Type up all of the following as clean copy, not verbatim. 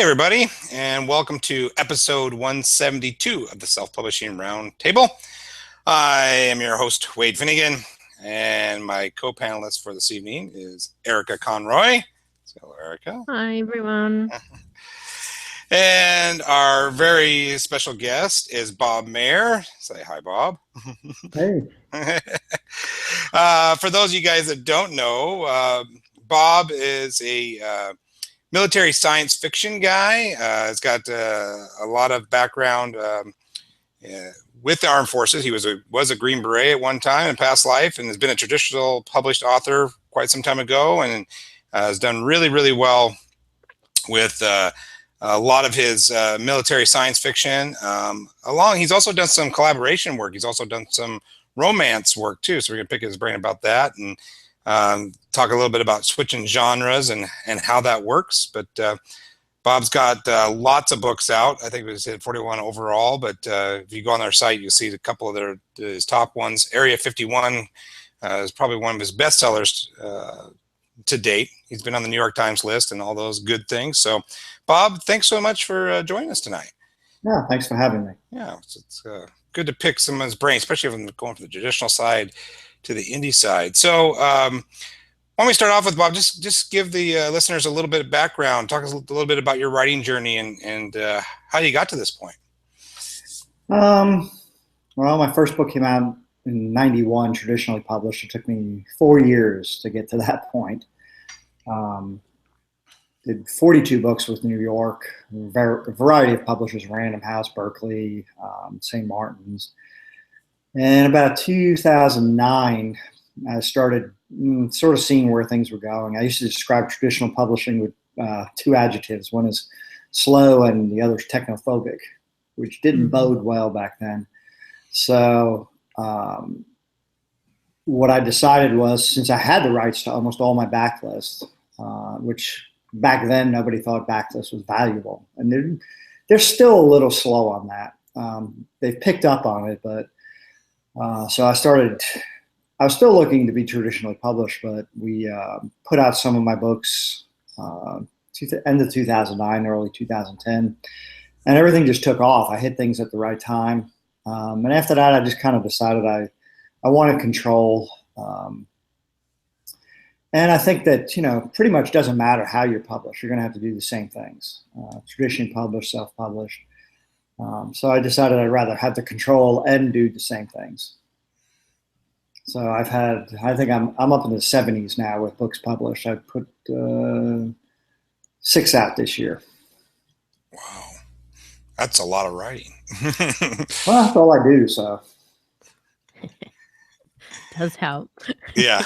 everybody, and welcome to episode 172 of the Self-Publishing Roundtable. I am your host, Wade Finnegan, and my co-panelist for this evening is Erica Conroy. So, Erica. Hi, everyone. And our very special guest is Bob Mayer. Say hi, Bob. Hey. For those of you guys that don't know, Bob is a military science fiction guy. He's got a lot of background with the armed forces. He was a Green Beret at one time in past life, and has been a traditional published author quite some time ago, and has done really, really well with a lot of his military science fiction. He's also done some collaboration work. He's also done some romance work too. So we're gonna pick his brain about that and talk a little bit about switching genres and how that works. But Bob's got lots of books out. I think we said 41 overall, but if you go on their site, you'll see a couple of his top ones. Area 51 is probably one of his bestsellers to date. He's been on the New York Times list and all those good things. So, Bob, thanks so much for joining us tonight. Yeah, thanks for having me. Yeah, it's good to pick someone's brain, especially if I'm going from the traditional side to the indie side. So, why don't we start off with, Bob, just give the listeners a little bit of background, talk a little bit about your writing journey and how you got to this point. Well, my first book came out in '91, traditionally published. It took me 4 years to get to that point. Did 42 books with New York, a variety of publishers, Random House, Berkeley, St. Martin's. And about 2009, I started sort of seeing where things were going. I used to describe traditional publishing with two adjectives. One is slow and the other is technophobic, which didn't bode well back then. So what I decided was, since I had the rights to almost all my backlist, which back then nobody thought backlist was valuable, and they're still a little slow on that. They've picked up on it, but so I was still looking to be traditionally published, but we put out some of my books end of 2009, early 2010, and everything just took off. I hit things at the right time. And after that, I just kind of decided I wanted control. And I think that, pretty much doesn't matter how you're published. You're going to have to do the same things, traditionally published, self-published. So I decided I'd rather have the control and do the same things. So I think I'm up in the 70s now with books published. I've put 6 out this year. Wow. That's a lot of writing. Well, that's all I do, so. Does help. Yeah,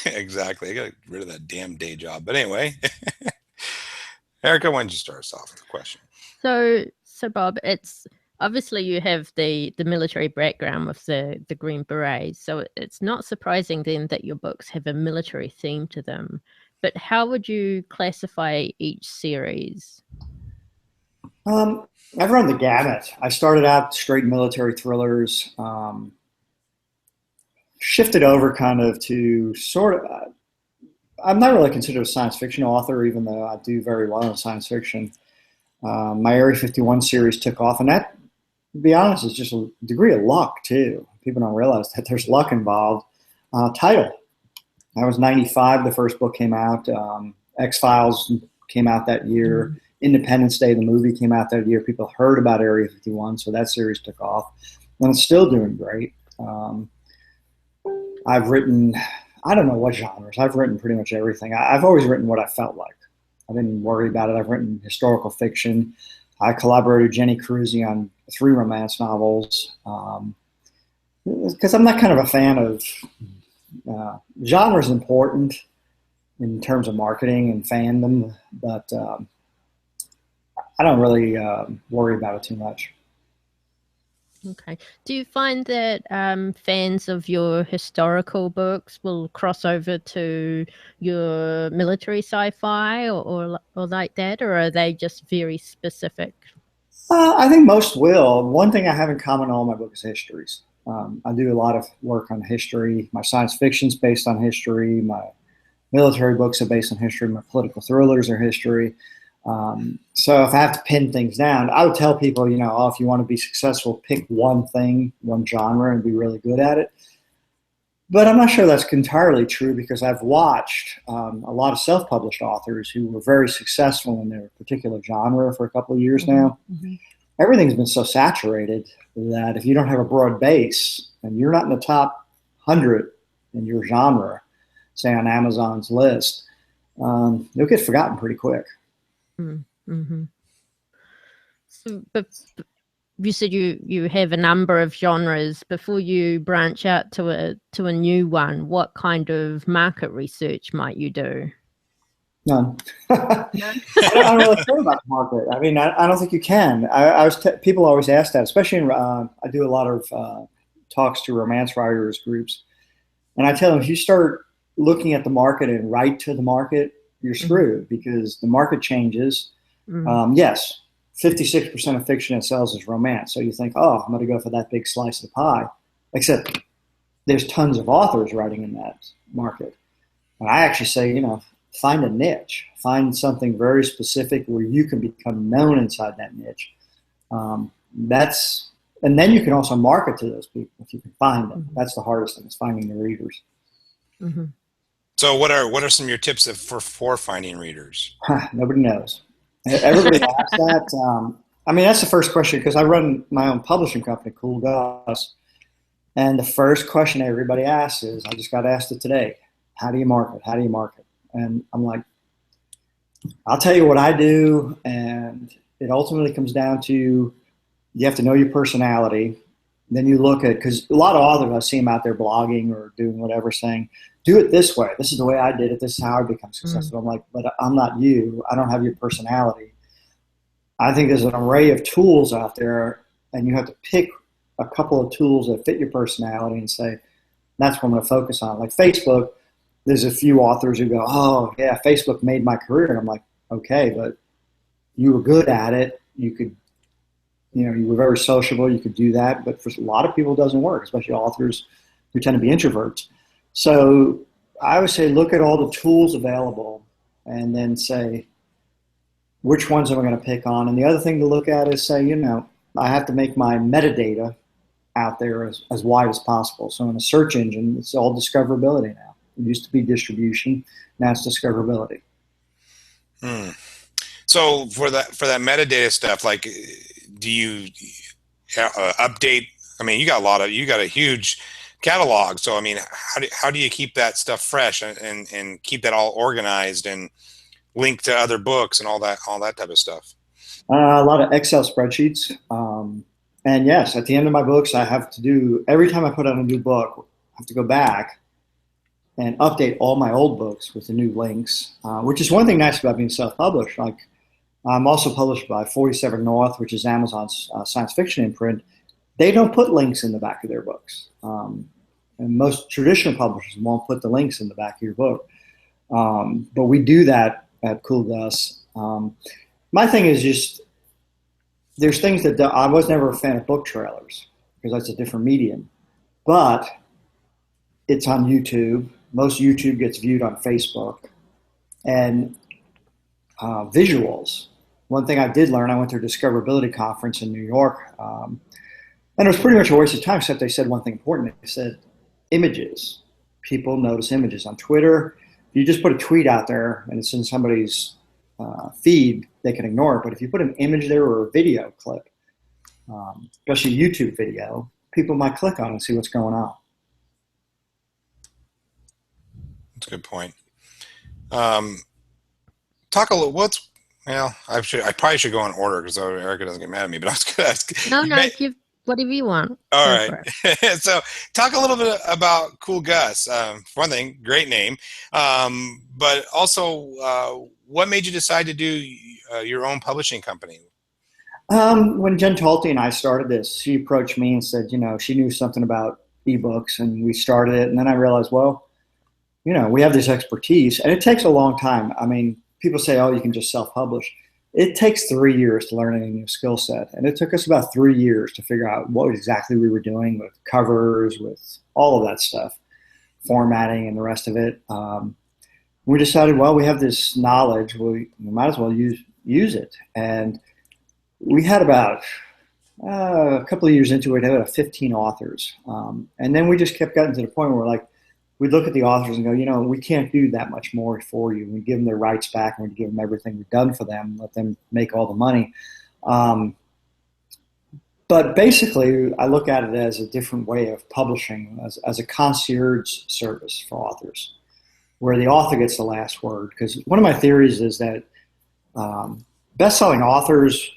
exactly. I got to get rid of that damn day job. But anyway, Erica, why don't you start us off with a question? So Bob, it's obviously you have the military background with the Green Berets, so it's not surprising then that your books have a military theme to them. But how would you classify each series? I've run the gamut. I started out straight military thrillers, shifted over kind of to sort of, I'm not really considered a science fiction author, even though I do very well in science fiction. My Area 51 series took off, and that, to be honest, is just a degree of luck too. People don't realize that there's luck involved. Title. I was 95, the first book came out. X-Files came out that year. Mm-hmm. Independence Day, the movie, came out that year. People heard about Area 51, so that series took off. And it's still doing great. I've written, I don't know what genres. I've written pretty much everything. I've always written what I felt like. I didn't worry about it. I've written historical fiction. I collaborated with Jennifer Crusie on 3 romance novels. Because I'm not kind of a fan of genre is important in terms of marketing and fandom, but I don't really worry about it too much. Okay. Do you find that fans of your historical books will cross over to your military sci-fi or like that, or are they just very specific? I think most will. One thing I have in common in all my books is histories. I do a lot of work on history. My science fiction is based on history. My military books are based on history. My political thrillers are history. So if I have to pin things down, I would tell people, oh, if you want to be successful, pick one thing, one genre, and be really good at it. But I'm not sure that's entirely true, because I've watched a lot of self-published authors who were very successful in their particular genre for a couple of years now. Mm-hmm. Everything's been so saturated that if you don't have a broad base and you're not in the top 100 in your genre, say on Amazon's list, you'll get forgotten pretty quick. Mm-hmm. So, but you said you have a number of genres. Before you branch out to a new one, what kind of market research might you do? None. I don't really care about the market. I mean, I don't think you can. People always ask that, especially I do a lot of talks to romance writers groups, and I tell them, if you start looking at the market and write to the market, you're screwed, because the market changes. Yes, 56% of fiction that sells is romance. So you think, oh, I'm going to go for that big slice of the pie. Except there's tons of authors writing in that market. And I actually say, find a niche. Find something very specific where you can become known inside that niche. And then you can also market to those people if you can find them. That's the hardest thing, is finding the readers. Mm-hmm. So what are some of your tips for finding readers? Nobody knows. Everybody asks that. That's the first question, because I run my own publishing company, Cool Gus. And the first question everybody asks is, I just got asked it today, how do you market? How do you market? And I'm like, I'll tell you what I do. And it ultimately comes down to, you have to know your personality. Then you look at, because a lot of authors, I see them out there blogging or doing whatever, saying, do it this way. This is the way I did it. This is how I become successful. I'm like, but I'm not you. I don't have your personality. I think there's an array of tools out there, and you have to pick a couple of tools that fit your personality and say, that's what I'm going to focus on. Like Facebook, there's a few authors who go, oh, yeah, Facebook made my career. And I'm like, okay, but you were good at it. You could, you were very sociable. You could do that. But for a lot of people, it doesn't work, especially authors who tend to be introverts. So I would say, look at all the tools available and then say, which ones am I going to pick on? And the other thing to look at is say, I have to make my metadata out there as wide as possible. So in a search engine, it's all discoverability now. It used to be distribution. Now it's discoverability. So for that metadata stuff, like, do you update? I mean, you got a huge catalog. So, I mean, how do you keep that stuff fresh and keep that all organized and link to other books and all that type of stuff? A lot of Excel spreadsheets. And yes, at the end of my books, I have to do, every time I put out a new book, I have to go back and update all my old books with the new links, which is one thing nice about being self-published. Like, I'm also published by 47 North, which is Amazon's science fiction imprint. They don't put links in the back of their books. And most traditional publishers won't put the links in the back of your book. But we do that at Cool Gus. My thing is just, there's things that I was never a fan of book trailers, because that's a different medium. But it's on YouTube. Most YouTube gets viewed on Facebook. And visuals. One thing I did learn, I went to a Discoverability conference in New York, and it was pretty much a waste of time, except they said one thing important. They said images. People notice images. On Twitter, if you just put a tweet out there and it's in somebody's feed, they can ignore it. But if you put an image there or a video clip, especially YouTube video, people might click on it and see what's going on. That's a good point. Talk a little. I probably should go in order because Erica doesn't get mad at me. But I was going to ask. No, give whatever you want. All right. So, talk a little bit about Cool Gus. One thing, great name. But also, what made you decide to do your own publishing company? When Jen Talty and I started this, she approached me and said, she knew something about ebooks, and we started it. And then I realized, well, we have this expertise, and it takes a long time. I mean, people say, oh, you can just self-publish. It takes 3 years to learn any new skill set. And it took us about 3 years to figure out what exactly we were doing with covers, with all of that stuff, formatting and the rest of it. We decided, well, we have this knowledge. We might as well use it. And we had about a couple of years into it, had about 15 authors. And then we just kept getting to the point where like, we'd look at the authors and go, we can't do that much more for you. We give them their rights back and we give them everything we've done for them, let them make all the money. But basically, I look at it as a different way of publishing, as a concierge service for authors, where the author gets the last word. Because one of my theories is that best-selling authors,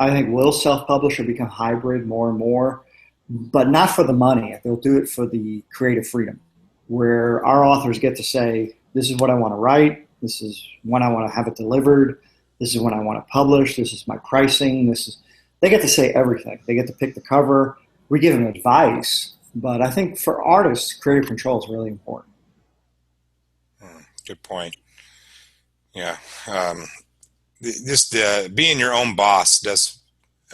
I think, will self-publish or become hybrid more and more, but not for the money. They'll do it for the creative freedom, where our authors get to say, this is what I want to write, this is when I want to have it delivered, this is when I want to publish, this is my pricing, they get to say everything. They get to pick the cover. We give them advice, but I think for artists, creative control is really important. Good point. Yeah. Being your own boss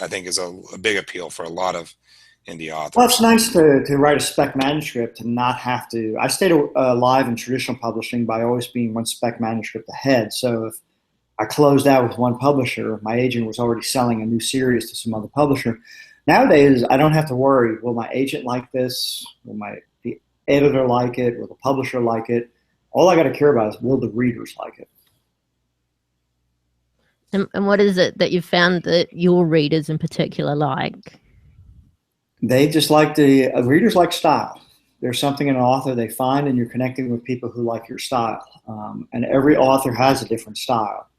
I think is a big appeal for a lot of indie authors. Well, it's nice to write a spec manuscript and not have to. I stayed alive in traditional publishing by always being one spec manuscript ahead. So if I closed out with one publisher, my agent was already selling a new series to some other publisher. Nowadays, I don't have to worry, will my agent like this? Will the editor like it? Will the publisher like it? All I got to care about is, will the readers like it? And what is it that you found that your readers in particular like? They just like readers like style. There's something in an author they find, and you're connecting with people who like your style. And every author has a different style.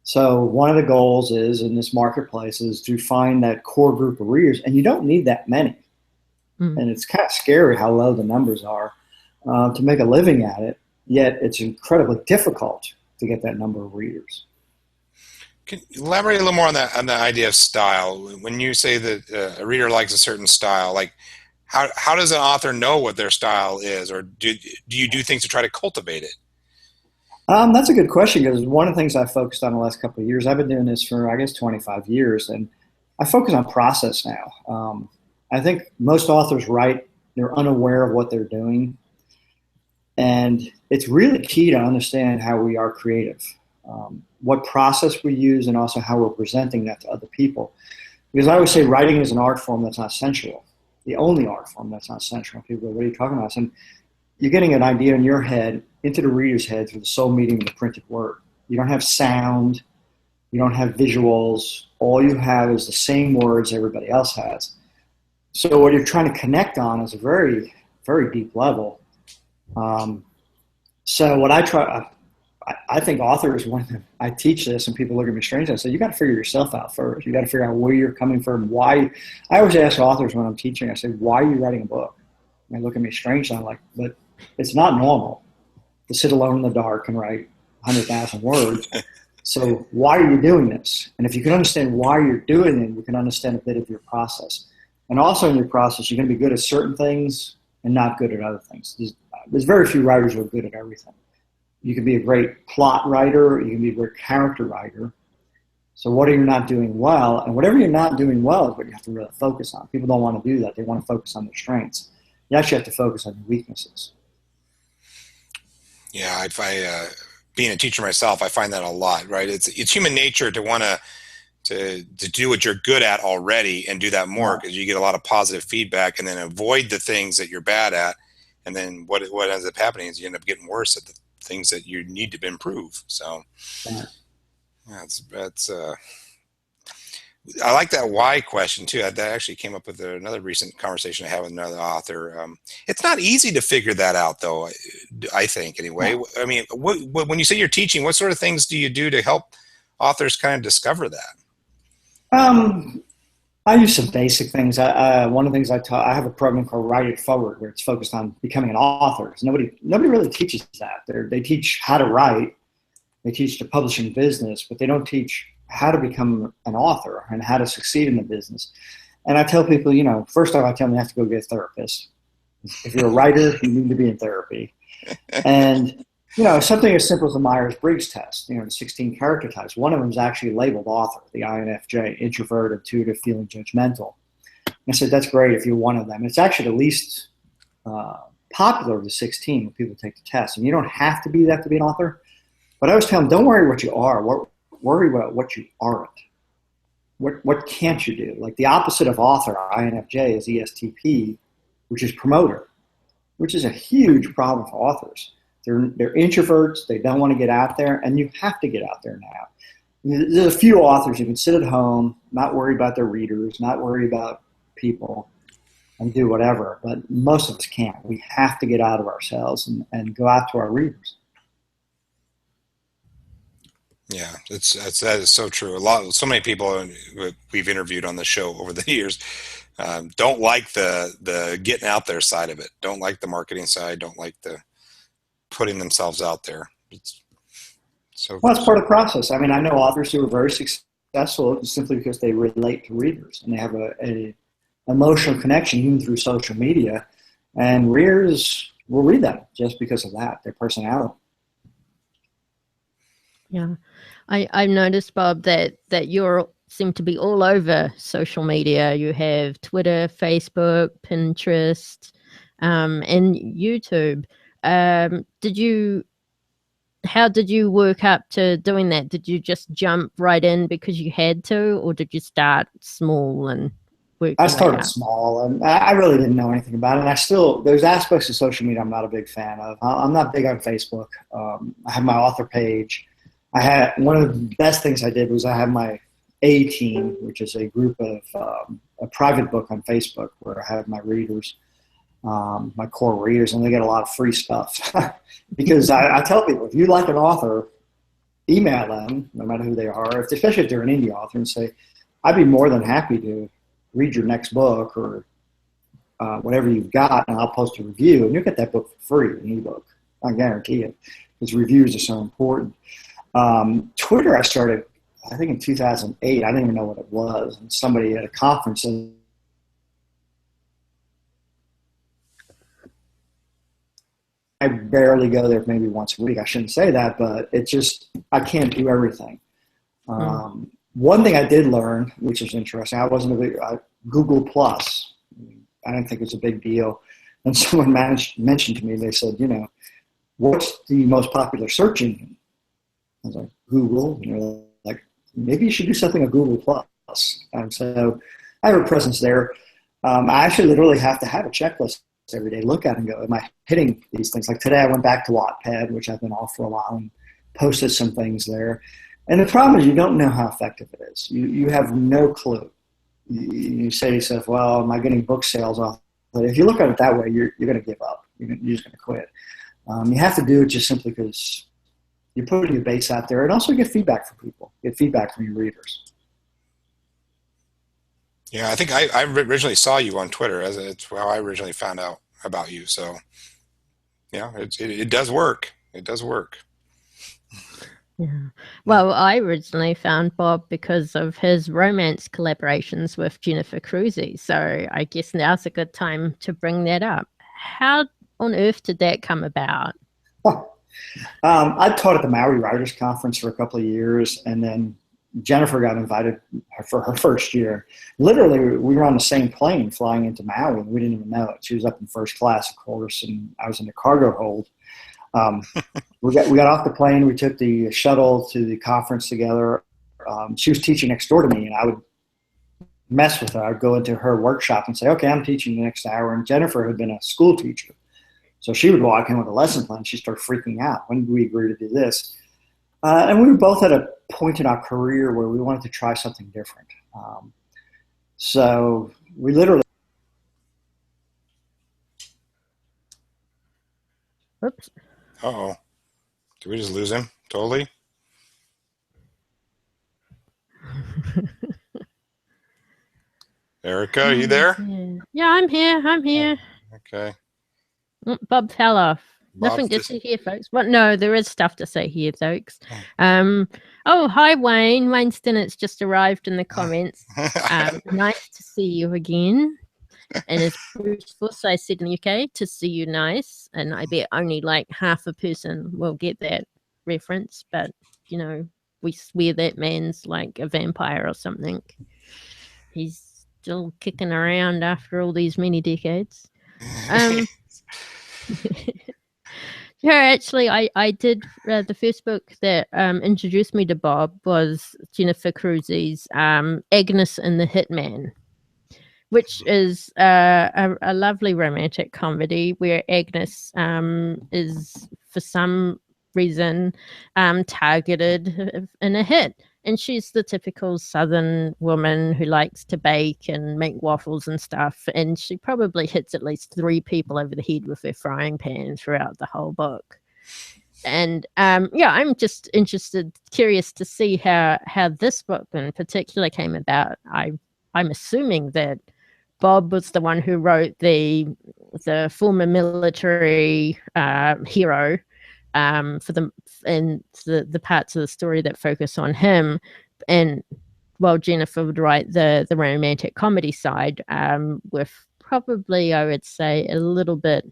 So one of the goals is in this marketplace is to find that core group of readers, and you don't need that many. And it's kind of scary how low the numbers are to make a living at it, yet it's incredibly difficult to get that number of readers. Can you elaborate a little more on the idea of style? When you say that a reader likes a certain style, like how does an author know what their style is, or do you do things to try to cultivate it? That's a good question, because one of the things I've focused on the last couple of years, I've been doing this for, I guess, 25 years, and I focus on process now. I think most authors write, they're unaware of what they're doing, and it's really key to understand how we are creative, what process we use, and also how we're presenting that to other people. Because I always say writing is an art form that's not sensual, the only art form that's not sensual. People go, what are you talking about? And you're getting an idea in your head into the reader's head through the sole medium of the printed word. You don't have sound. You don't have visuals. All you have is the same words everybody else has. So what you're trying to connect on is a very, very deep level. So what I think authors, when I teach this and people look at me strange, I say, you got to figure yourself out first. You got to figure out where you're coming from, why. I always ask authors when I'm teaching, I say, why are you writing a book? And they look at me strange, and I'm like, but it's not normal to sit alone in the dark and write 100,000 words. So why are you doing this? And if you can understand why you're doing it, you can understand a bit of your process. And also in your process, you're going to be good at certain things and not good at other things. There's very few writers who are good at everything. You can be a great plot writer. You can be a great character writer. So what are you not doing well? And whatever you're not doing well is what you have to really focus on. People don't want to do that. They want to focus on their strengths. You actually have to focus on your weaknesses. Yeah, being a teacher myself, I find that a lot, right? It's human nature to want to do what you're good at already and do that more, because you get a lot of positive feedback, and then avoid the things that you're bad at. And then what ends up happening is you end up getting worse at the things that you need to improve. So that's I like that why question too. That actually came up with another recent conversation I had with another author. It's not easy to figure that out, though. I think anyway. I mean, when you say you're teaching, what sort of things do you do to help authors kind of discover that? I use some basic things. One of the things I have a program called Write It Forward, where it's focused on becoming an author. Nobody really teaches that. They teach how to write, they teach the publishing business, but they don't teach how to become an author and how to succeed in the business. And I tell people, first off, I tell them you have to go get a therapist. If you're a writer, you need to be in therapy. And something as simple as the Myers-Briggs test, the 16 character types. One of them is actually labeled author, the INFJ, introvert, intuitive, feeling, judgmental. And I said, that's great if you're one of them. It's actually the least popular of the 16 when people take the test. And you don't have to be that to be an author. But I always tell them, don't worry what you are. Worry about what you aren't. What can't you do? Like the opposite of author, INFJ, is ESTP, which is promoter, which is a huge problem for authors. They're introverts. They don't want to get out there, and you have to get out there now. There's a few authors who can sit at home, not worry about their readers, not worry about people, and do whatever. But most of us can't. We have to get out of ourselves and go out to our readers. Yeah, that is so true. So many people we've interviewed on the show over the years don't like the getting out there side of it. Don't like the marketing side. Don't like the putting themselves out there. Well, it's part of the process. I mean, I know authors who are very successful simply because they relate to readers and they have a emotional connection even through social media, and readers will read them just because of that, their personality. Yeah, I've noticed, Bob, that you seem to be all over social media. You have Twitter, Facebook, Pinterest, and YouTube. How did you work up to doing that? Did you just jump right in because you had to, or did you start small and work? I started small, and I really didn't know anything about it. And there's aspects of social media I'm not a big fan of. I'm not big on Facebook. I have my author page. One of the best things I did was I have my A team, which is a group of a private book on Facebook where I have my readers, my core readers, and they get a lot of free stuff. Because I tell people, if you like an author, email them, no matter who they are, especially if they're an indie author, and say, I'd be more than happy to read your next book or whatever you've got, and I'll post a review, and you'll get that book for free, an ebook. I guarantee it, because reviews are so important. Twitter, I started, I think in 2008. I didn't even know what it was. And somebody at a conference said, I barely go there maybe once a week. I shouldn't say that, but it's just, I can't do everything. One thing I did learn, which is interesting, I wasn't a big, Google Plus. I didn't think it was a big deal. And someone mentioned to me, they said, what's the most popular search engine? I was like, Google. And they're like, maybe you should do something on Google Plus. And so I have a presence there. I actually literally have to have a checklist every day, look at it and go, am I hitting these things? Like today I went back to Wattpad, which I've been off for a while, and posted some things there. And the problem is you don't know how effective it is. You have no clue. You say to yourself, well, am I getting book sales off? But if you look at it that way, you're going to give up. You're just going to quit. You have to do it just simply because you're putting your base out there, and also get feedback from people. Get feedback from your readers. Yeah, I think I originally saw you on Twitter. It's how I originally found out about you. So, yeah, it does work. It does work. Yeah. Well, I originally found Bob because of his romance collaborations with Jennifer Crusie. So I guess now's a good time to bring that up. How on earth did that come about? I taught at the Maui Writers Conference for a couple of years, and then Jennifer got invited for her first year. Literally, we were on the same plane flying into Maui, and we didn't even know it. She was up in first class, of course, and I was in the cargo hold. We got off the plane. We took the shuttle to the conference together. She was teaching next door to me, and I would mess with her. I'd go into her workshop and say, okay, I'm teaching the next hour. And Jennifer had been a school teacher. So she would walk in with a lesson plan. She'd start freaking out. When did we agree to do this? And we were both at a point in our career where we wanted to try something different. So we literally. Oops. Uh-oh. Did we just lose him totally? Erica, are you there? Yeah, I'm here. I'm here. Okay. Bob fell off. Bob's Nothing to say here, folks. Well, no, there is stuff to say here, folks. Oh, hi, Wayne. Wayne Stinnet's just arrived in the comments. Nice to see you again. And as Bruce Fuss, I said in the UK, to see you nice. And I bet only like half a person will get that reference. But, you know, we swear that man's like a vampire or something. He's still kicking around after all these many decades. Yeah, actually, I did the first book that introduced me to Bob was Jennifer Crusie's Agnes and the Hitman, which is a lovely romantic comedy where Agnes is for some reason targeted in a hit. And she's the typical Southern woman who likes to bake and make waffles and stuff. And she probably hits at least 3 people over the head with her frying pan throughout the whole book. And yeah, I'm just curious to see how this book in particular came about. I'm assuming that Bob was the one who wrote the former military hero for the parts of the story that focus on him, and while Jennifer would write the romantic comedy side, with probably, I would say, a little bit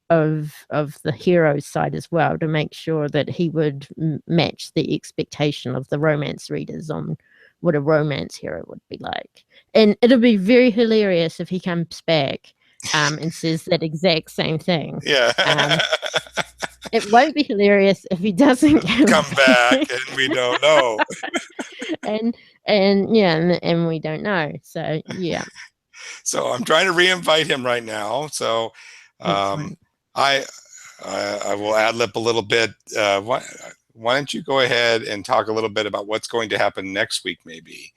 of the hero's side as well, to make sure that he would match the expectation of the romance readers on what a romance hero would be like. And it'll be very hilarious if he comes back and says that exact same thing. Yeah. It won't be hilarious if he doesn't come back and we don't know. and yeah, and we don't know. So yeah. So I'm trying to re-invite him right now. So I will ad-lib a little bit. Why don't you go ahead and talk a little bit about what's going to happen next week, maybe?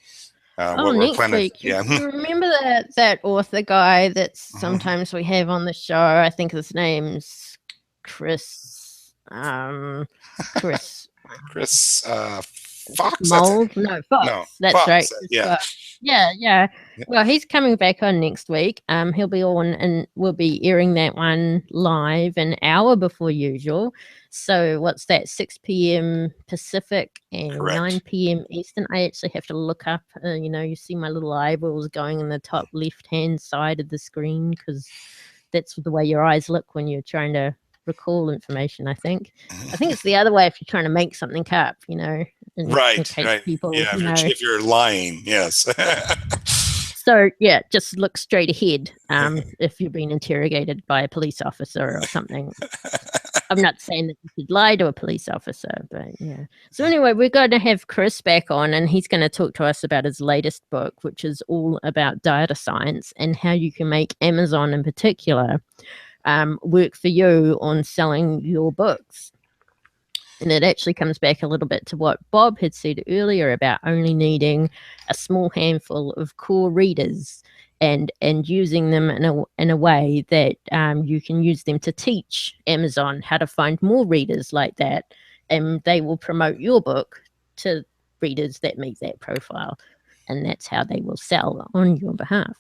Next week. Yeah. Remember that author guy that sometimes we have on the show? I think his name's Chris. Chris Fox. Mold? No, Fox. No, that's Fox, right. Yeah. Yeah. Well, he's coming back on next week. He'll be on, and we'll be airing that one live an hour before usual. So what's that? 6 p.m. Pacific and Correct. 9 p.m. Eastern. I actually have to look up. You see my little eyeballs going in the top left-hand side of the screen, because that's the way your eyes look when you're trying to recall information. I think it's the other way if you're trying to make something up, Right. People, yeah, if you're lying, yes. So yeah, just look straight ahead if you're being interrogated by a police officer or something. I'm not saying that you should lie to a police officer, but yeah. So anyway, we're going to have Chris back on, and he's going to talk to us about his latest book, which is all about data science and how you can make Amazon in particular work for you on selling your books. And it actually comes back a little bit to what Bob had said earlier about only needing a small handful of core readers and using them in a way that you can use them to teach Amazon how to find more readers like that, and they will promote your book to readers that meet that profile, and that's how they will sell on your behalf.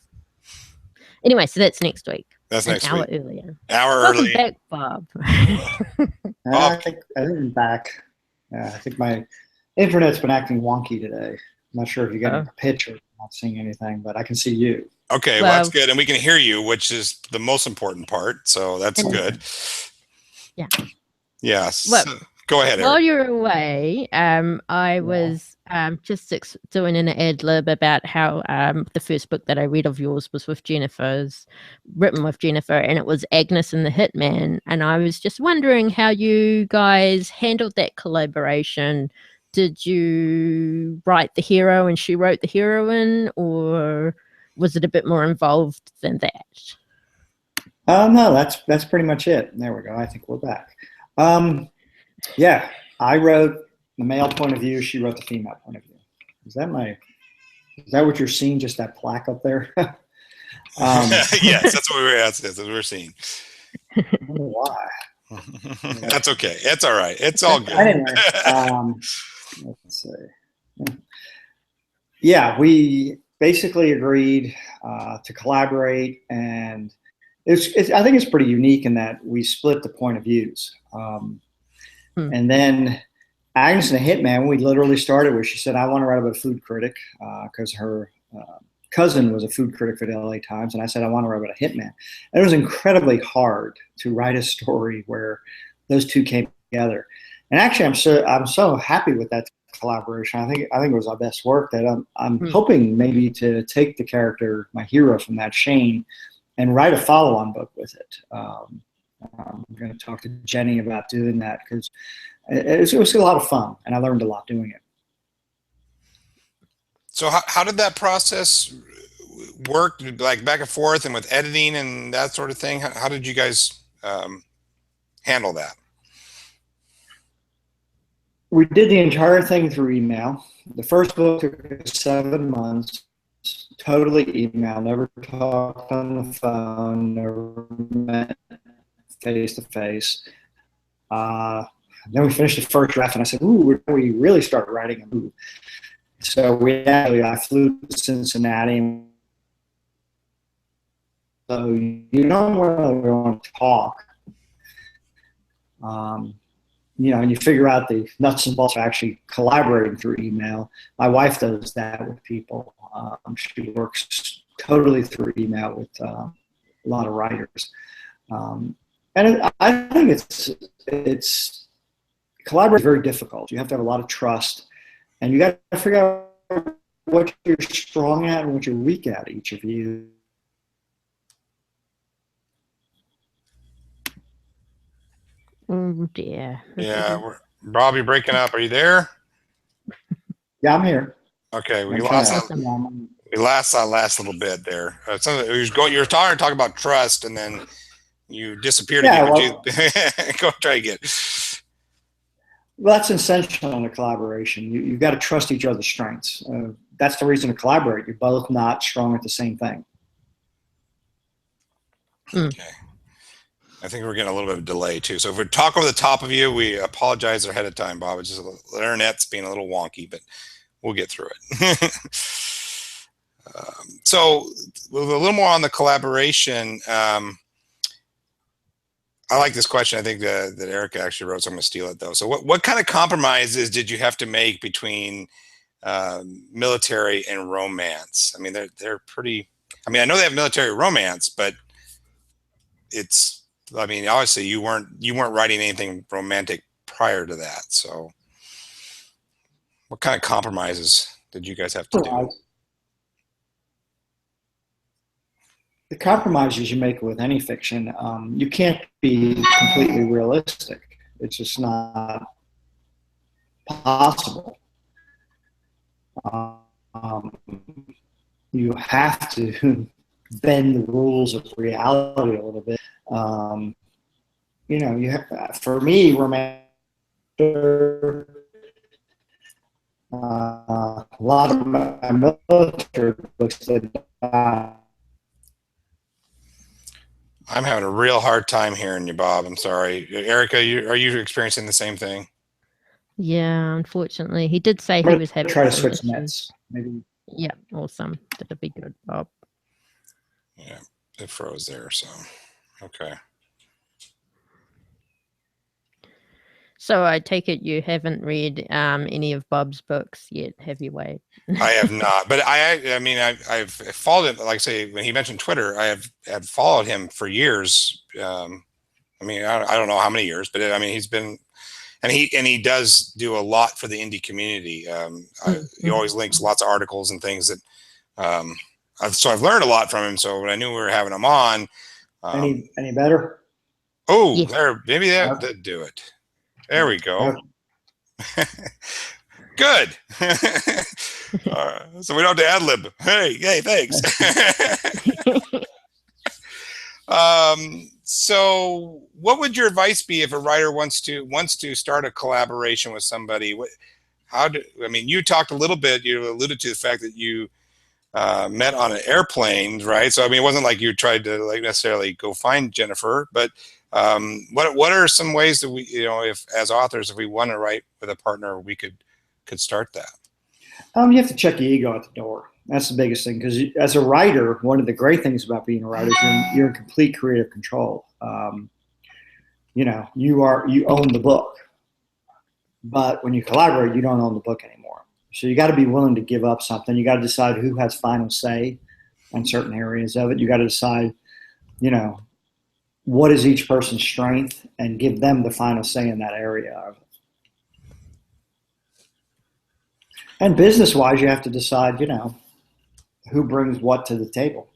Anyway, so that's next week. That's an next hour week. Earlier. Welcome early. Back, Bob. I think I'm back. I think my internet's been acting wonky today. I'm not sure if you got a picture. I'm not seeing anything, but I can see you. Okay, well, that's good, and we can hear you, which is the most important part. So that's good. Yeah. Yes. Well, go ahead, Eric. While you're away, I was just doing an ad lib about how the first book that I read of yours was written with Jennifer, and it was Agnes and the Hitman. And I was just wondering how you guys handled that collaboration. Did you write the hero and she wrote the heroine, or was it a bit more involved than that? No, that's pretty much it. There we go. I think we're back. Yeah, I wrote the male point of view. She wrote the female point of view. Is that what you're seeing? Just that plaque up there? Yes, that's what we're seeing. I don't know why. That's okay. It's all right. It's all good. Anyway, let's see. Yeah, we basically agreed to collaborate, and I think it's pretty unique in that we split the point of views. And then Agnes and the Hitman, we literally started where she said, I want to write about a food critic, because her cousin was a food critic for the LA Times. And I said, I want to write about a hitman. And it was incredibly hard to write a story where those two came together. And actually, I'm so happy with that collaboration. I think it was our best work. That I'm hoping maybe to take the character, my hero, from that Shane, and write a follow-on book with it. I'm going to talk to Jenny about doing that because it was a lot of fun, and I learned a lot doing it. So how did that process work, like back and forth and with editing and that sort of thing? How did you guys handle that? We did the entire thing through email. The first book took 7 months, totally email, never talked on the phone, never met face to face. Then we finished the first draft, and I said, "Ooh, we really start writing a movie." So I flew to Cincinnati. So you don't really want to talk. And you figure out the nuts and bolts of actually collaborating through email. My wife does that with people. She works totally through email with a lot of writers. I think it's collaborating is very difficult. You have to have a lot of trust, and you got to figure out what you're strong at and what you're weak at, each of you. Oh dear. Yeah, Rob, you're breaking up. Are you there? Yeah, I'm here. Okay, we Awesome. lost that last little bit there. You were talking about trust, and then you disappeared again. Well, Go try again. Well, that's essential in a collaboration. You've got to trust each other's strengths. That's the reason to collaborate. You're both not strong at the same thing. Okay. I think we're getting a little bit of a delay too. So if we talk over the top of you, we apologize ahead of time, Bob. It's just the internet's being a little wonky, but we'll get through it. So with a little more on the collaboration, I like this question. I think that Erica actually wrote, so I'm going to steal it though. So what kind of compromises did you have to make between military and romance? I mean, they're pretty, I mean, I know they have military romance, but obviously you weren't writing anything romantic prior to that. So what kind of compromises did you guys have to do? The compromises you make with any fiction, you can't be completely realistic. It's just not possible. You have to bend the rules of reality a little bit. For me, romantic, a lot of my military books that I'm having a real hard time hearing you, Bob. I'm sorry. Erica, are you experiencing the same thing? Yeah, unfortunately. He did say he was having try to some switch issues. nets. Maybe. Yeah, awesome. That'd be good, Bob. Yeah, it froze there, so okay. So I take it you haven't read any of Bob's books yet, have you, Wade? I have not, but I've followed it. Like I say, when he mentioned Twitter, I have followed him for years. I don't know how many years, but he's been, and he does do a lot for the indie community. He always links lots of articles and things that, so I've learned a lot from him. So when I knew we were having him on, any better? Oh, yes. There, maybe that do it. There we go. Good. So we don't have to ad lib. Hey, thanks. So what would your advice be if a writer wants to start a collaboration with somebody? You talked a little bit, you alluded to the fact that you met on an airplane, right? So it wasn't like you tried to necessarily go find Jennifer, but what are some ways that we, if as authors, if we want to write with a partner, we could start that? You have to check your ego at the door. That's the biggest thing, because as a writer, one of the great things about being a writer is you're in complete creative control. You own the book, but when you collaborate, you don't own the book anymore. So you got to be willing to give up something. You got to decide who has final say on certain areas of it. You got to decide, what is each person's strength, and give them the final say in that area of it. And business-wise, you have to decide, who brings what to the table.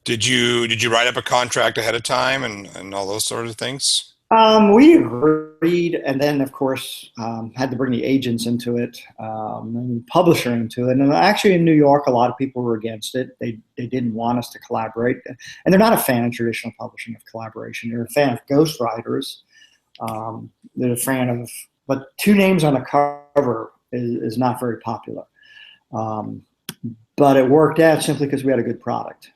Did you write up a contract ahead of time and all those sort of things? We agreed, and then of course had to bring the agents into it, and the publisher into it. And actually, in New York, a lot of people were against it. They didn't want us to collaborate, and they're not a fan of traditional publishing of collaboration. They're a fan of ghostwriters. They're a fan of, but two names on a cover is not very popular. But it worked out simply because we had a good product.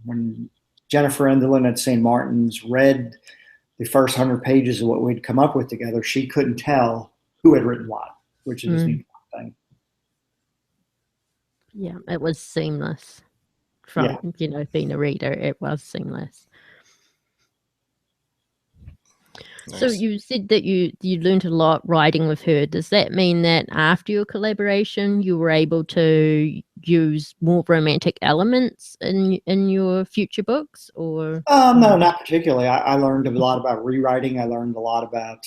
When Jennifer Endelin at St. Martin's read the first 100 pages of what we'd come up with together, she couldn't tell who had written what, which is the thing. Yeah, it was seamless. From being a reader, it was seamless. Nice. So you said that you learned a lot writing with her. Does that mean that after your collaboration, you were able to use more romantic elements in your future books, or? No, not particularly. I learned a lot about rewriting. I learned a lot about,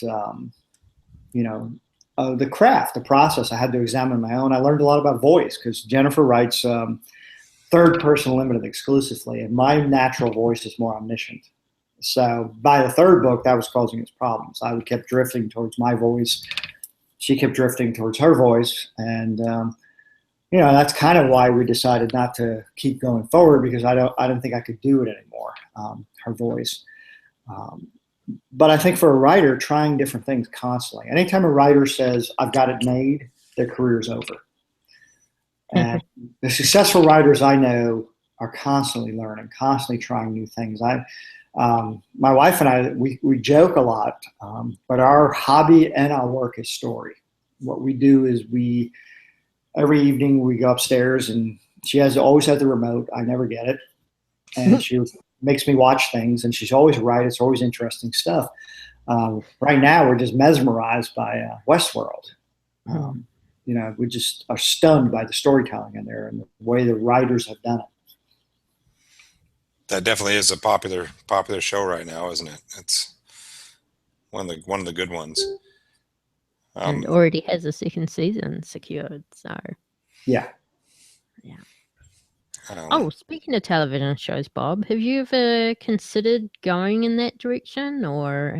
the craft, the process. I had to examine my own. I learned a lot about voice because Jennifer writes third person limited exclusively, and my natural voice is more omniscient. So by the third book, that was causing us problems. I kept drifting towards my voice. She kept drifting towards her voice. And, that's kind of why we decided not to keep going forward, because I don't think I could do it anymore, her voice. But I think for a writer, trying different things constantly. Anytime a writer says, I've got it made, their career's over. And the successful writers I know are constantly learning, constantly trying new things. My wife and I, we joke a lot, but our hobby and our work is story. What we do is every evening we go upstairs, and she always has the remote. I never get it. And she makes me watch things, and she's always right. It's always interesting stuff. Right now we're just mesmerized by Westworld. We just are stunned by the storytelling in there and the way the writers have done it. That definitely is a popular show right now, isn't it? It's one of the good ones. And already has a second season secured. So yeah. Speaking of television shows, Bob, have you ever considered going in that direction, or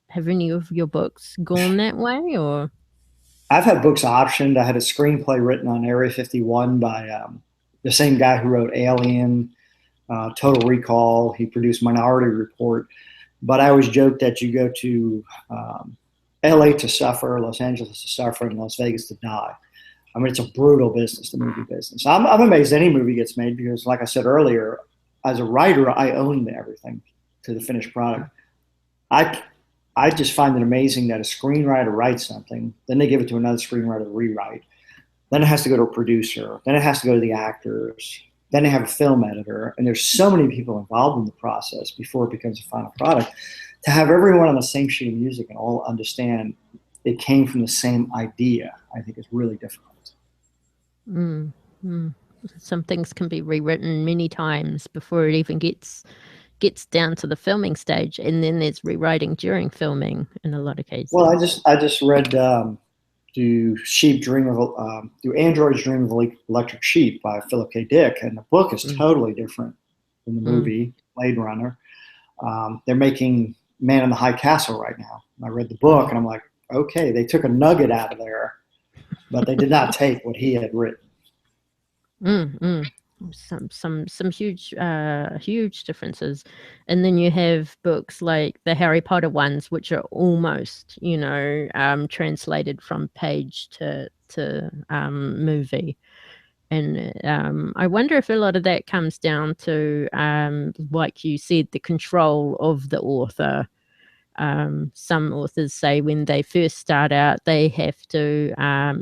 have any of your books gone that way? Or I've had books optioned. I had a screenplay written on Area 51 by the same guy who wrote Alien. Total Recall. He produced Minority Report. But I always joke that you go to LA to suffer, Los Angeles to suffer, and Las Vegas to die. I mean, it's a brutal business, the movie business. I'm amazed any movie gets made because, like I said earlier, as a writer, I own everything to the finished product. I just find it amazing that a screenwriter writes something, then they give it to another screenwriter to rewrite. Then it has to go to a producer. Then it has to go to the actors. Then they have a film editor, and there's so many people involved in the process before it becomes a final product. To have everyone on the same sheet of music and all understand it came from the same idea, I think is really difficult. Some things can be rewritten many times before it even gets down to the filming stage, and then there's rewriting during filming in a lot of cases. Well, I just read Do Androids Dream of Electric Sheep by Philip K. Dick, and the book is totally different than the movie Blade Runner. They're making Man in the High Castle right now. I read the book, and I'm like, okay, they took a nugget out of there, but they did not take what he had written. Some huge differences. And then you have books like the Harry Potter ones, which are almost translated from page to movie. And I wonder if a lot of that comes down to, like you said, the control of the author. Some authors say when they first start out, they have to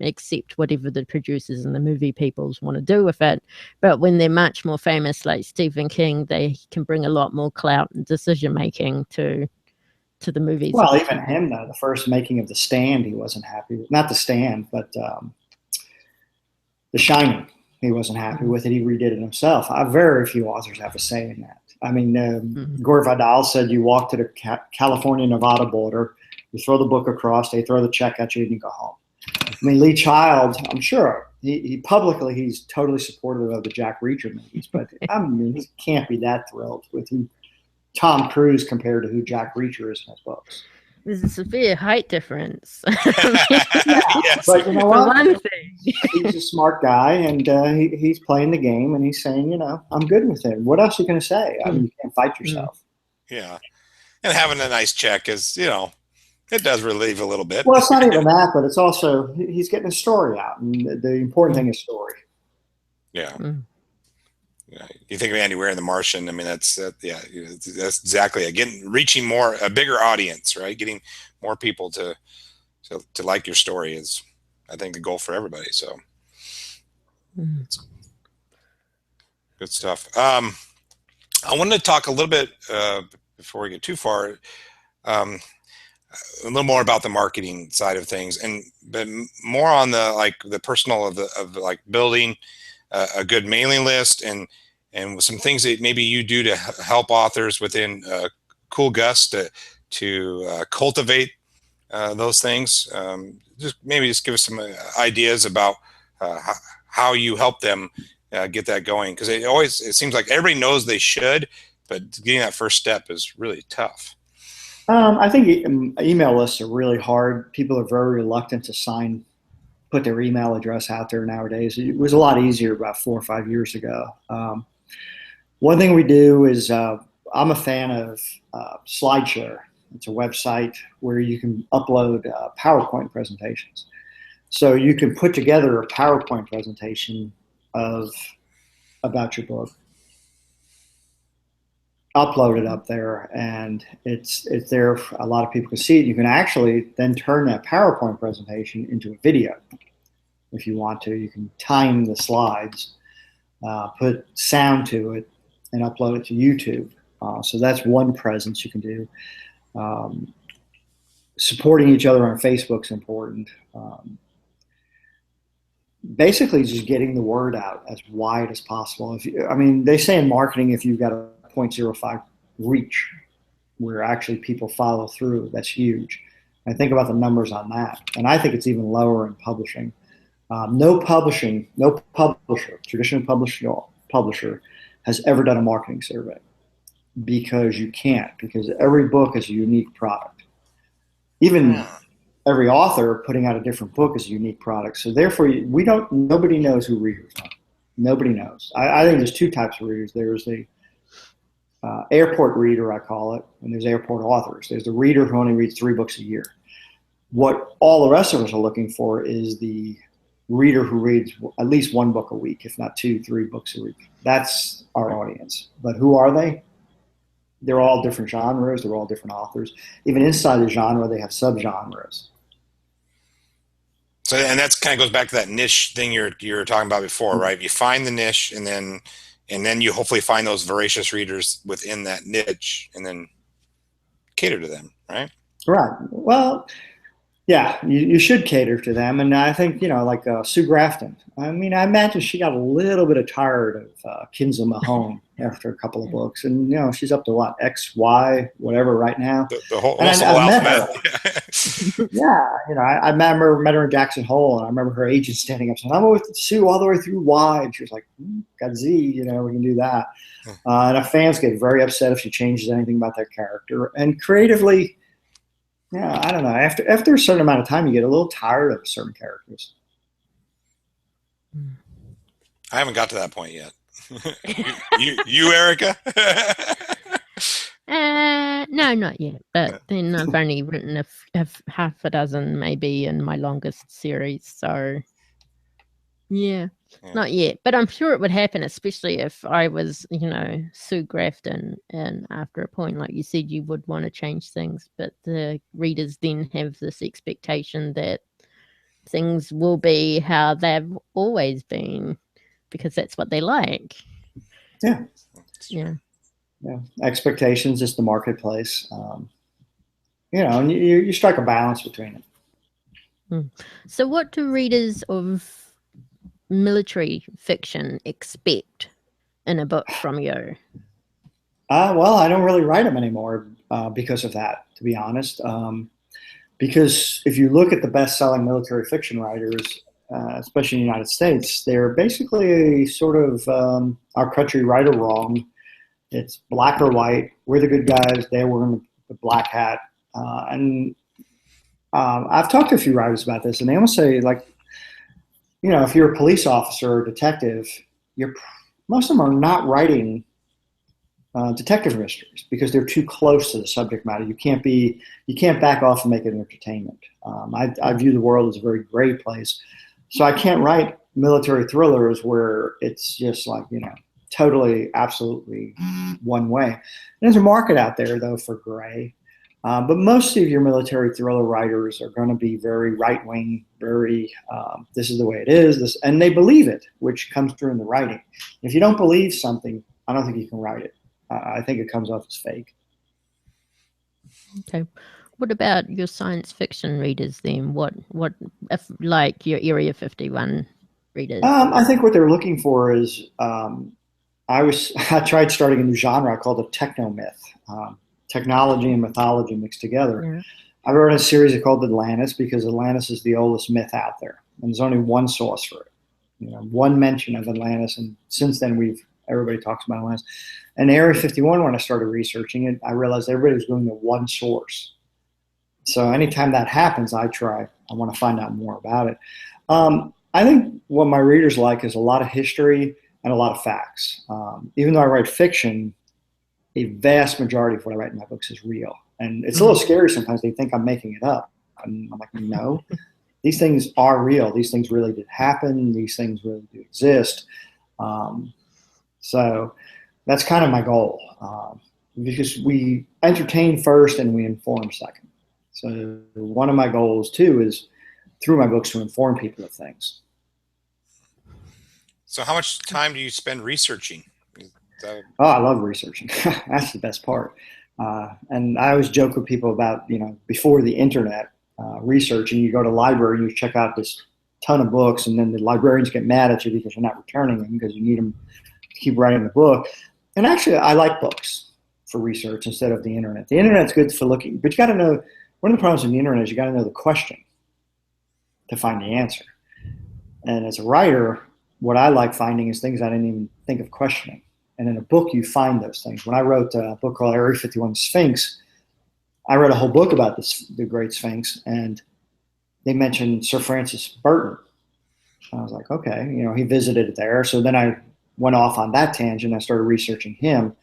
accept whatever the producers and the movie peoples want to do with it. But when they're much more famous, like Stephen King, they can bring a lot more clout and decision making to the movies. Well, even him, though, the first making of The Stand, he wasn't happy with. Not The Stand, but The Shining. He wasn't happy with it. He redid it himself. Very few authors have a say in that. I mean, Gore Vidal said you walk to the California-Nevada border, you throw the book across, they throw the check at you, and you go home. I mean, Lee Child, I'm sure he publicly, he's totally supportive of the Jack Reacher movies, but I mean, he can't be that thrilled with who Tom Cruise compared to who Jack Reacher is in his books. There's a severe height difference. Yes. But you know For what? one thing. He's a smart guy, and he's playing the game, and he's saying, you know, I'm good with him. What else are you going to say? I mean, you can't fight yourself. Yeah. And having a nice check is, you know, it does relieve a little bit. Well, it's not even that, but it's also he's getting a story out, and the important thing is story. Yeah. Yeah. You think of Andy Weir in The Martian. I mean, that's exactly again reaching a bigger audience, right? Getting more people to like your story is, I think, the goal for everybody. So, good stuff. I wanted to talk a little bit before we get too far. A little more about the marketing side of things, but more on the personal of like building a good mailing list and some things that maybe you do to help authors within Cool Gus to cultivate those things. Just give us some ideas about how you help them get that going, because it seems like everybody knows they should, but getting that first step is really tough. I think email lists are really hard. People are very reluctant to put their email address out there nowadays. It was a lot easier about 4 or 5 years ago. One thing we do is I'm a fan of SlideShare. It's a website where you can upload PowerPoint presentations. So you can put together a PowerPoint presentation about your book, upload it up there, and it's there. A lot of people can see it. You can actually then turn that PowerPoint presentation into a video if you want to. You can time the slides, put sound to it, and upload it to YouTube. So that's one presence you can do. Supporting each other on Facebook is important. Basically, just getting the word out as wide as possible. They say in marketing, if you've got a 0.05 reach, where actually people follow through, that's huge. And think about the numbers on that. And I think it's even lower in publishing. No traditional publisher has ever done a marketing survey, because you can't, because every book is a unique product. Even every author putting out a different book is a unique product. So therefore, nobody knows who readers are. Nobody knows. I think there's two types of readers. There's the airport reader, I call it, and there's airport authors. There's the reader who only reads 3 books a year. What all the rest of us are looking for is the reader who reads at least 1 book a week, if not 2, 3 books a week. That's our audience. But who are they? They're all different genres. They're all different authors. Even inside the genre, they have subgenres. So, and that's kind of goes back to that niche thing you were talking about before, right? You find the niche, and then you hopefully find those voracious readers within that niche, and then cater to them, right? Right. Well, yeah, you should cater to them. And I think, like Sue Grafton. I imagine she got a little bit tired of Kinsey Mahone after a couple of books. And, she's up to what, X, Y, whatever right now. The whole alphabet. Yeah. I met her in Jackson Hole, and I remember her agent standing up saying, I'm with Sue all the way through Y. And she was like, got Z, we can do that. And our fans get very upset if she changes anything about that character. And creatively, yeah, I don't know. After a certain amount of time, you get a little tired of certain characters. I haven't got to that point yet. you Erica? No, not yet. But then I've only written half a dozen, maybe, in my longest series. So, yeah, not yet. But I'm sure it would happen, especially if I was, Sue Grafton. And after a point, like you said, you would want to change things. But the readers then have this expectation that things will be how they've always been, because that's what they like. Yeah. Yeah. Yeah. Expectations is the marketplace. And you strike a balance between it. So what do readers of military fiction expect in a book from you? Well, I don't really write them anymore because of that, to be honest. Because if you look at the best-selling military fiction writers, especially in the United States, they're basically sort of our country, right or wrong. It's black or white. We're the good guys. They're wearing the black hat. And I've talked to a few writers about this, and they almost say, like, you know, if you're a police officer or detective, most of them are not writing detective mysteries because they're too close to the subject matter. You can't back off and make it entertainment. I view the world as a very gray place, so I can't write military thrillers where it's just like, you know, totally, absolutely one way. There's a market out there though for gray, but most of your military thriller writers are going to be very right wing, very this is the way it is, and they believe it, which comes through in the writing. If you don't believe something, I don't think you can write it. I think it comes off as fake. Okay. What about your science fiction readers then? What if, like, your Area 51 readers? I think what they're looking for is I tried starting a new genre I called a techno myth, technology and mythology mixed together. Yeah. I wrote a series called Atlantis because Atlantis is the oldest myth out there, and there's only one source for it. You know, one mention of Atlantis, and since then everybody talks about Atlantis. And Area 51, when I started researching it, I realized everybody was going to one source. So anytime that happens, I want to find out more about it. I think what my readers like is a lot of history and a lot of facts. Even though I write fiction, a vast majority of what I write in my books is real. And it's a little scary sometimes. They think I'm making it up. And I'm like, no, these things are real. These things really did happen. These things really do exist. So that's kind of my goal, because we entertain first and we inform second. So one of my goals too is through my books to inform people of things. So how much time do you spend researching? Oh, I love researching. That's the best part. And I always joke with people about, you know, before the internet, researching, you go to the library and you check out this ton of books, and then the librarians get mad at you because you're not returning them because you need them to keep writing the book. And actually, I like books for research instead of the internet. The internet's good for looking, but you got to know, one of the problems with the internet is you got to know the question to find the answer. And as a writer, what I like finding is things I didn't even think of questioning. And in a book, you find those things. When I wrote a book called Area 51 Sphinx, I wrote a whole book about the Great Sphinx, and they mentioned Sir Francis Burton. I was like, okay, you know, he visited it there. So then I went off on that tangent. I started researching him.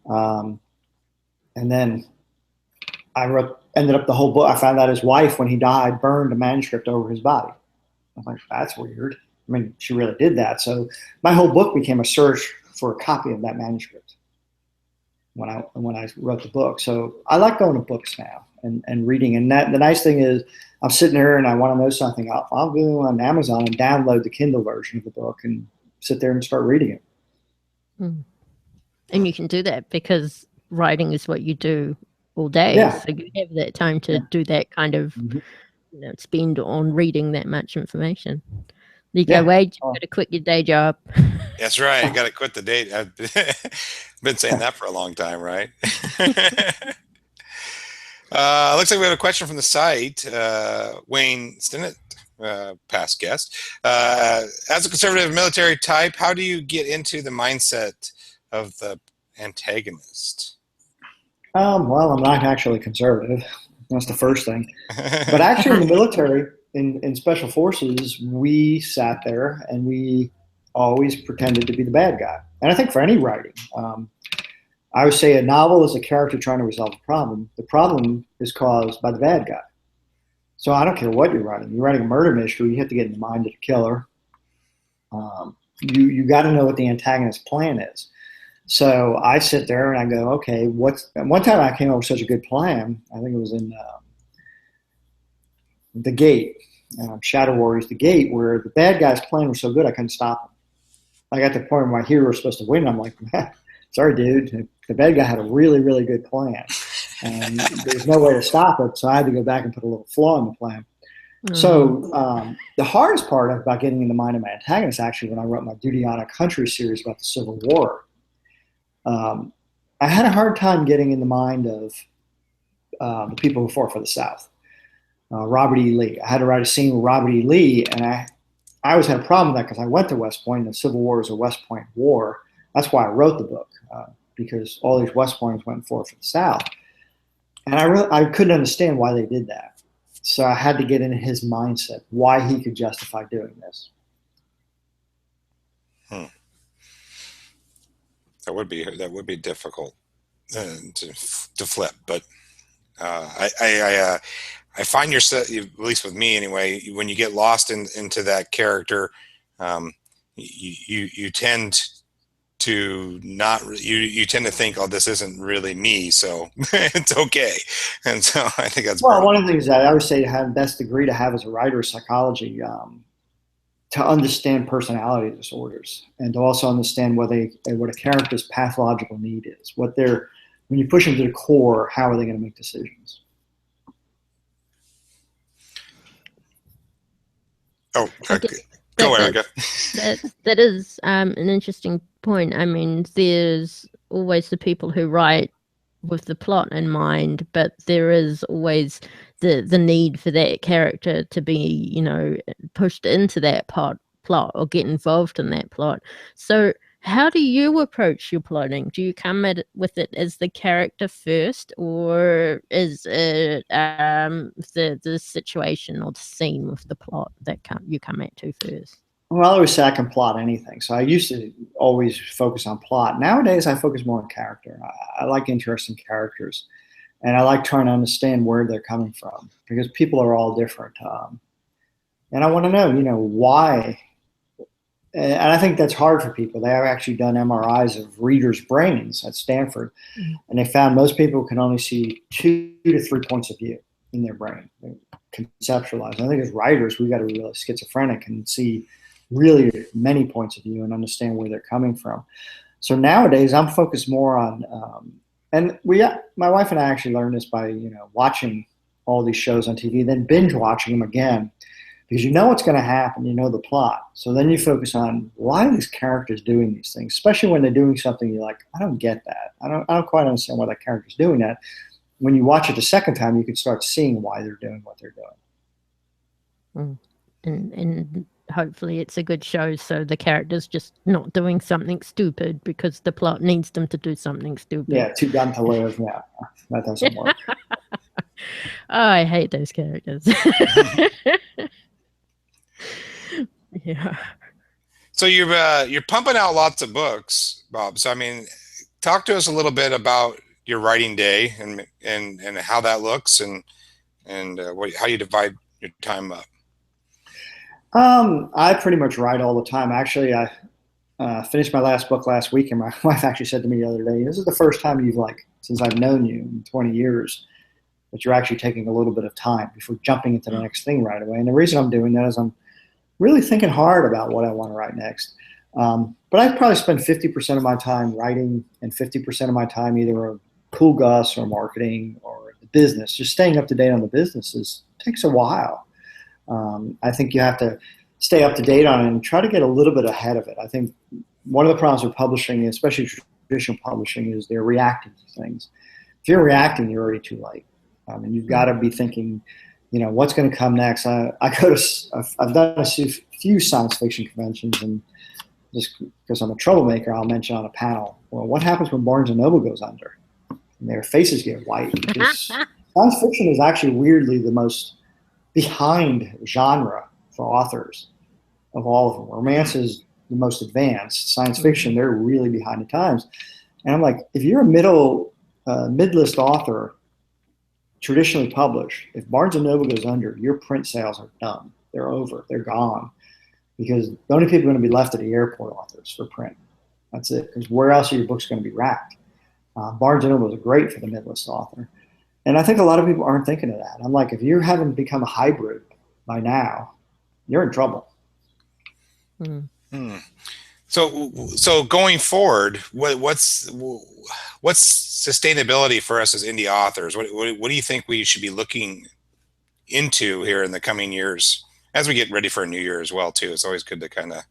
And then I ended up the whole book. I found out his wife, when he died, burned a manuscript over his body. I was like, that's weird. I mean, she really did that. So my whole book became a search for a copy of that manuscript when I wrote the book. So I like going to books now and reading. And the nice thing is, I'm sitting there and I want to know something. I'll go on Amazon and download the Kindle version of the book and sit there and start reading it. And you can do that because writing is what you do all day. Yeah. So you have that time to do that kind of, you know, spend on reading that much information. You go, Wade, you've got to quit your day job. That's right. You got to quit the day. I've been saying that for a long time, right? Looks like we have a question from the site. Wayne Stinnett, past guest. As a conservative military type, how do you get into the mindset of the antagonist? Well, I'm not actually conservative. That's the first thing. But actually in the military, in special forces, we sat there and we always pretended to be the bad guy. And I think for any writing, I would say a novel is a character trying to resolve a problem. The problem is caused by the bad guy. So I don't care what you're writing. You're writing a murder mystery, you have to get in the mind of the killer. You got to know what the antagonist's plan is. So I sit there and I go, okay, one time I came up with such a good plan. I think it was in The Gate, Shadow Warriors, The Gate, where the bad guy's plan was so good I couldn't stop him. I got to the point where my hero was supposed to win. I'm like, sorry, dude. The bad guy had a really, really good plan, and there's no way to stop it. So I had to go back and put a little flaw in the plan. So the hardest part about getting in the mind of my antagonist, actually, when I wrote my Duty on a Country series about the Civil War, I had a hard time getting in the mind of the people who fought for the South. Robert E. Lee. I had to write a scene with Robert E. Lee, and I always had a problem with that because I went to West Point, and the Civil War is a West Point war. That's why I wrote the book, because all these West Pointers went forth for the South. And I couldn't understand why they did that. So I had to get into his mindset, why he could justify doing this. That would be difficult to flip, but I find yourself, at least with me anyway, when you get lost into that character, you tend to you tend to think, oh, this isn't really me, so it's okay. And so I think that's one of the things that I always say to have best degree to have as a writer is psychology, to understand personality disorders and to also understand what a character's pathological need is, when you push them to the core, how are they going to make decisions? Oh, go, Erica. That is an interesting point. I mean, there's always the people who write with the plot in mind, but there is always the need for that character to be, pushed into that plot or get involved in that plot. So how do you approach your plotting? Do you come at it with it as the character first, or is it the situation or the scene with the plot that you come at to first? Well, I always say I can plot anything. So I used to always focus on plot. Nowadays, I focus more on character. I like interesting characters, and I like trying to understand where they're coming from, because people are all different. And I want to know, why. And I think that's hard for people. They have actually done MRIs of readers' brains at Stanford, and they found most people can only see 2 to 3 points of view in their brain. They conceptualize. And I think as writers, we got to be really schizophrenic and see really many points of view and understand where they're coming from. So nowadays, I'm focused more on, and my wife and I actually learned this by watching all these shows on TV, then binge watching them again, because you know what's going to happen, the plot. So then you focus on, why are these characters doing these things, especially when they're doing something you're like, I don't get that. I don't quite understand why that character's doing that. When you watch it the second time, you can start seeing why they're doing what they're doing. And hopefully it's a good show, so the character's just not doing something stupid because the plot needs them to do something stupid. Yeah, too dumb to live. Yeah, that doesn't work. I hate those characters. Yeah. So you're pumping out lots of books, Bob. So I mean, talk to us a little bit about your writing day and how that looks and how you divide your time up. I pretty much write all the time. Actually, I finished my last book last week, and my wife actually said to me the other day, "This is the first time since I've known you in 20 years, that you're actually taking a little bit of time before jumping into the next thing right away." And the reason I'm doing that is I'm really thinking hard about what I want to write next. But I probably spend 50% of my time writing and 50% of my time either on Cool Gus or marketing or the business. Just staying up to date on the businesses takes a while. I think you have to stay up to date on it and try to get a little bit ahead of it. I think one of the problems with publishing, especially traditional publishing, is they're reacting to things. If you're reacting, you're already too late. And you've got to be thinking, what's going to come next. I've done a few science fiction conventions, and just because I'm a troublemaker, I'll mention on a panel, well, what happens when Barnes & Noble goes under and their faces get white? Because science fiction is actually weirdly the most behind genre for authors of all of them. Romance is the most advanced. Science fiction, they're really behind the times. And I'm like, if you're a mid-list author, traditionally published, if Barnes & Noble goes under, your print sales are done. They're over. They're gone. Because the only people going to be left are the airport authors for print. That's it. Because where else are your books going to be racked? Barnes & Noble is great for the mid-list author. And I think a lot of people aren't thinking of that. I'm like, if you haven't become a hybrid by now, you're in trouble. So going forward, what's sustainability for us as indie authors? What do you think we should be looking into here in the coming years as we get ready for a new year as well too? It's always good to kind of.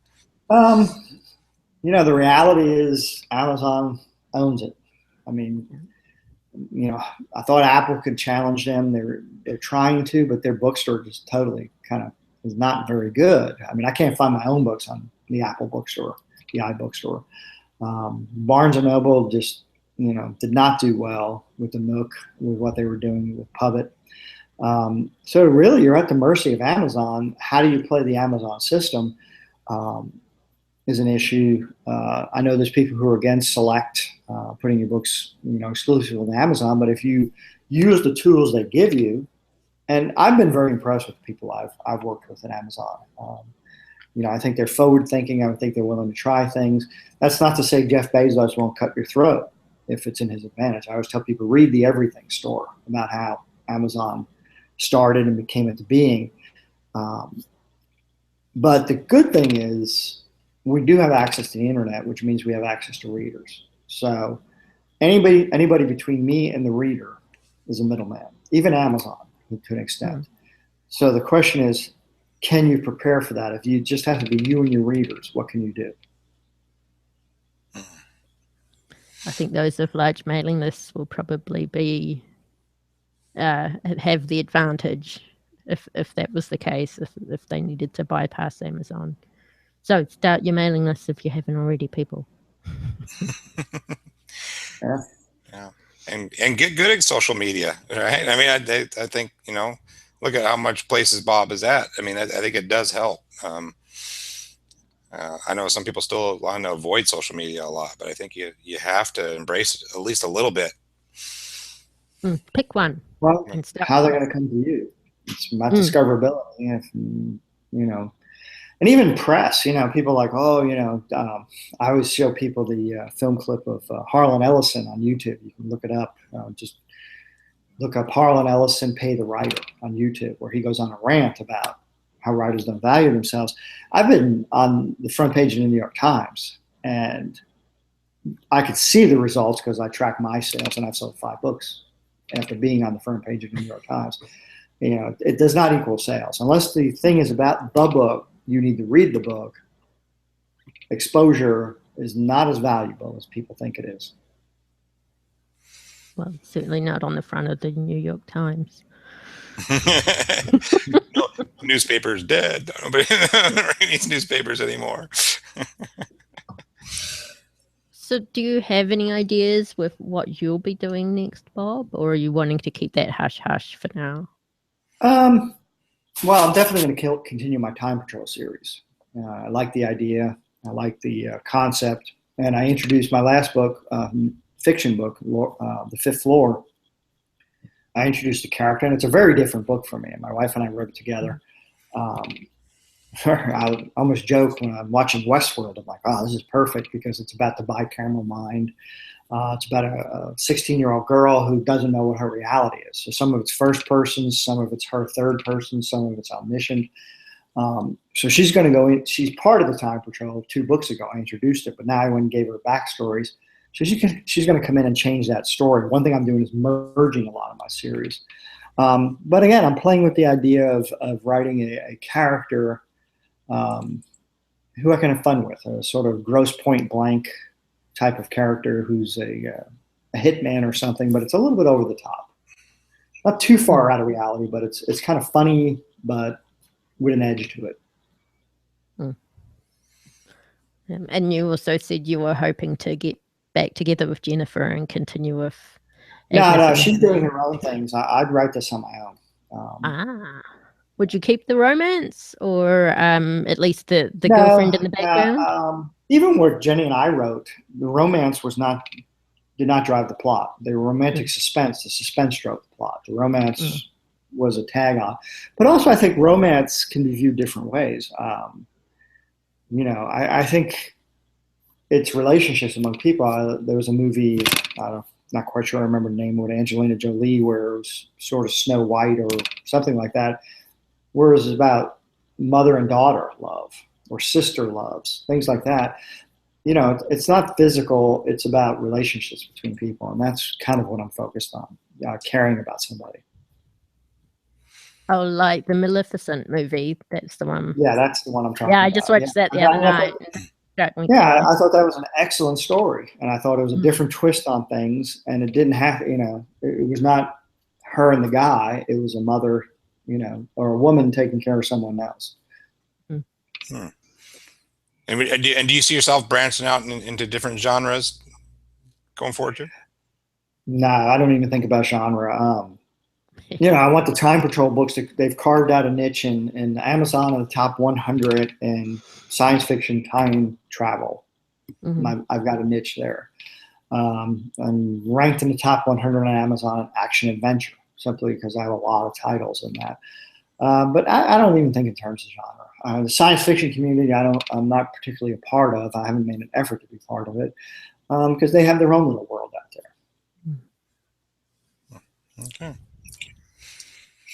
The reality is Amazon owns it. I mean, I thought Apple could challenge them. They're trying to, but their bookstore just totally kind of is not very good. I mean, I can't find my own books on the Apple bookstore, the iBookstore. Barnes & Noble just, did not do well with the Nook, with what they were doing with Pubbit. So really, you're at the mercy of Amazon. How do you play the Amazon system is an issue. I know there's people who are against Select, putting your books, exclusively on Amazon. But if you use the tools they give you, and I've been very impressed with the people I've worked with at Amazon. I think they're forward thinking. I think they're willing to try things. That's not to say Jeff Bezos won't cut your throat if it's in his advantage. I always tell people, read the Everything Store about how Amazon started and became into being. But the good thing is we do have access to the internet, which means we have access to readers. So anybody between me and the reader is a middleman, even Amazon to an extent. So the question is, can you prepare for that? If you just have to be you and your readers, what can you do? I think those of large mailing lists will probably be have the advantage if that was the case, if they needed to bypass Amazon. So start your mailing list if you haven't already, people. Yeah. And get good at social media, right? I mean, I think, look at how much places Bob is at. I mean, I think it does help. I know some people still want to avoid social media a lot, but I think you have to embrace it at least a little bit. Pick one. Well, how they're going to come to you. It's about discoverability. And even press, people like, I always show people the film clip of Harlan Ellison on YouTube. You can look it up. Just look up Harlan Ellison, Pay the Writer on YouTube, where he goes on a rant about how writers don't value themselves. I've been on the front page of the New York Times, and I could see the results because I track my sales, and I've sold 5 books after being on the front page of the New York Times. It does not equal sales. Unless the thing is about the book, you need to read the book. Exposure is not as valuable as people think it is. Well, certainly not on the front of the New York Times. No, newspaper's dead. Nobody reads newspapers anymore. So do you have any ideas with what you'll be doing next, Bob? Or are you wanting to keep that hush-hush for now? Well, I'm definitely going to continue my Time Patrol series. I like the idea. I like the concept. And I introduced my last book, fiction book, The Fifth Floor. I introduced a character, and it's a very different book for me. And my wife and I wrote it together. I almost joke when I'm watching Westworld. I'm like, oh, this is perfect because it's about the bicameral mind. It's about a 16-year-old girl who doesn't know what her reality is. So some of it's first person, some of it's her third person, some of it's omniscient. So she's going to go in. She's part of the Time Patrol. 2 books ago, I introduced it, but now I went and gave her backstories. So she's going to come in and change that story. One thing I'm doing is merging a lot of my series. But again, I'm playing with the idea of writing a character who I can have fun with, a sort of Grosse Pointe Blank type of character who's a hitman or something, but it's a little bit over the top. Not too far out of reality, but it's kind of funny, but with an edge to it. And you also said you were hoping to get back together with Jennifer and continue with Agnes. No, she's doing her own things. I'd write this on my own. Would you keep the romance, or at least the girlfriend in the background? Even what Jenny and I wrote, the romance did not drive the plot. The romantic suspense, the suspense drove the plot. The romance was a tag on. But also I think romance can be viewed different ways. I think it's relationships among people. There was a movie, not quite sure I remember the name, with Angelina Jolie, where it was sort of Snow White or something like that, whereas it's about mother and daughter love or sister loves, things like that. It's not physical, it's about relationships between people, and that's kind of what I'm focused on, caring about somebody. Oh, like the Maleficent movie, that's the one. Yeah, that's the one I'm talking about. Yeah, I just watched that the other night. I thought that was an excellent story, and I thought it was a different twist on things, and it didn't have, it was not her and the guy, it was a mother or a woman taking care of someone else. Hmm. And do you see yourself branching out into different genres going forward too? No, I don't even think about genre. I want the Time Patrol books. They've carved out a niche in Amazon in the top 100 in science fiction time travel. Mm-hmm. I've got a niche there. I'm ranked in the top 100 on Amazon in action adventure, simply because I have a lot of titles in that. But I don't even think in terms of genre. The science fiction community, I'm not particularly a part of. I haven't made an effort to be part of it because they have their own little world out there. Okay.